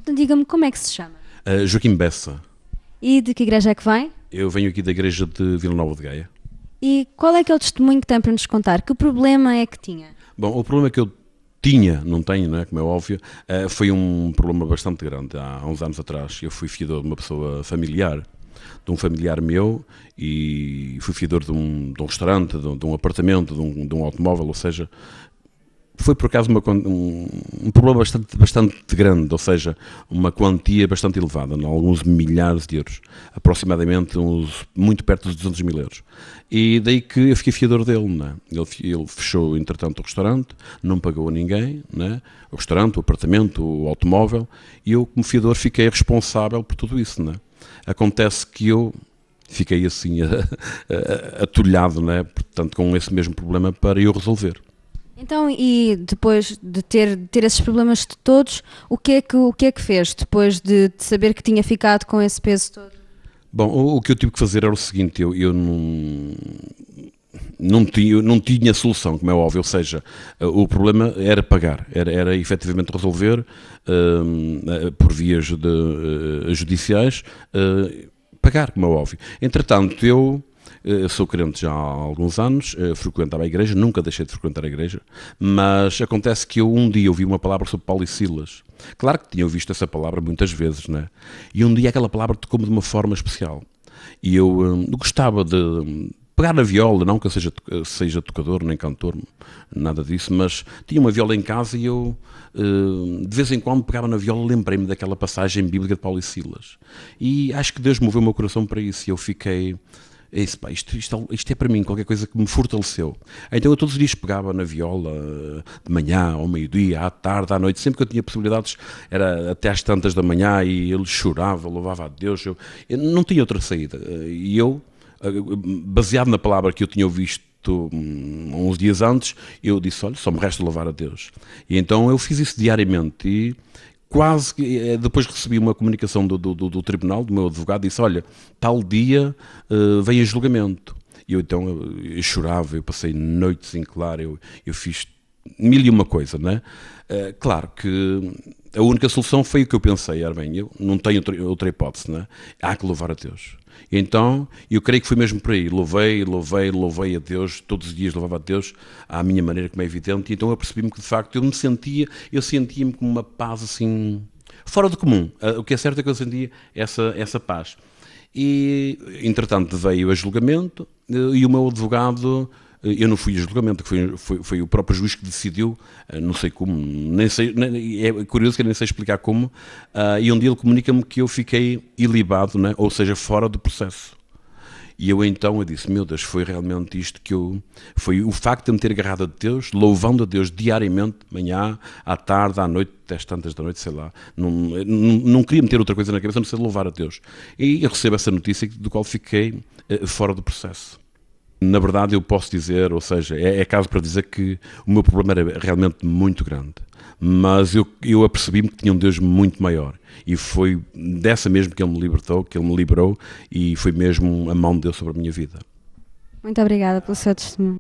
Então diga-me, como é que se chama? Joaquim Bessa. E de que igreja é que vem? Eu venho aqui da igreja de Vila Nova de Gaia. E qual é aquele testemunho que tem para nos contar? Que problema é que tinha? Bom, o problema que eu tinha, não tenho, não é, como é óbvio, foi um problema bastante grande. Há uns anos atrás eu fui fiador de uma pessoa familiar, de um familiar meu, e fui fiador de um restaurante, de um apartamento, de um automóvel, ou seja, foi por acaso um problema bastante grande, ou seja, uma quantia bastante elevada, alguns milhares de euros, aproximadamente muito perto dos 200 mil euros. E daí que eu fiquei fiador dele, não é? Ele fechou, entretanto, o restaurante, não pagou a ninguém, não é? O restaurante, o apartamento, o automóvel, e eu, como fiador, fiquei responsável por tudo isso, não é? Acontece que eu fiquei assim atolhado, não é? Portanto, com esse mesmo problema para eu resolver. Então, e depois de ter esses problemas todos, o que é que fez depois de saber que tinha ficado com esse peso todo? Bom, o que eu tive que fazer era o seguinte, eu não tinha solução, como é óbvio, ou seja, o problema era pagar, era efetivamente resolver por vias judiciais, pagar, como é óbvio. Entretanto, eu sou crente já há alguns anos, frequentava a igreja, nunca deixei de frequentar a igreja, mas acontece que eu um dia ouvi uma palavra sobre Paulo e Silas. Claro que tinha ouvido essa palavra muitas vezes, né? E um dia aquela palavra tocou-me de uma forma especial. E eu gostava de pegar na viola, não que eu seja tocador, nem cantor, nada disso, mas tinha uma viola em casa e eu, de vez em quando, pegava na viola, lembrei-me daquela passagem bíblica de Paulo e Silas. E acho que Deus moveu o meu coração para isso e eu fiquei... Isto é para mim qualquer coisa que me fortaleceu. Então eu todos os dias pegava na viola, de manhã, ao meio-dia, à tarde, à noite, sempre que eu tinha possibilidades, era até às tantas da manhã, e ele chorava, louvava a Deus, eu não tinha outra saída. E eu, baseado na palavra que eu tinha visto uns dias antes, eu disse, olha, só me resta louvar a Deus. E então eu fiz isso diariamente e quase que depois recebi uma comunicação do tribunal, do meu advogado, disse, olha, tal dia vem a julgamento. E eu então eu chorava, eu passei noites em claro, eu fiz mil e uma coisa, não é? Claro que a única solução foi o que eu pensei, era bem, eu não tenho outra hipótese, não é? Há que louvar a Deus. Então, eu creio que foi mesmo por aí, louvei a Deus, todos os dias louvava a Deus, à minha maneira, como é evidente, e então eu percebi-me que de facto eu sentia-me com uma paz assim, fora do comum. O que é certo é que eu sentia essa paz. E, entretanto, veio a julgamento, e o meu advogado... Eu não fui a julgamento, foi o próprio juiz que decidiu, não sei como, é curioso que eu nem sei explicar como, e um dia ele comunica-me que eu fiquei ilibado, né? Ou seja, fora do processo. E eu então disse, meu Deus, foi realmente isto foi o facto de me ter agarrado a Deus, louvando a Deus diariamente, de manhã, à tarde, à noite, até às tantas da noite, sei lá, não queria meter outra coisa na cabeça, não sei louvar a Deus. E eu recebo essa notícia do qual fiquei fora do processo. Na verdade eu posso dizer, ou seja, é caso para dizer que o meu problema era realmente muito grande, mas eu apercebi-me que tinha um Deus muito maior e foi dessa mesmo que Ele me libertou, que Ele me liberou, e foi mesmo a mão de Deus sobre a minha vida. Muito obrigada pelo seu testemunho.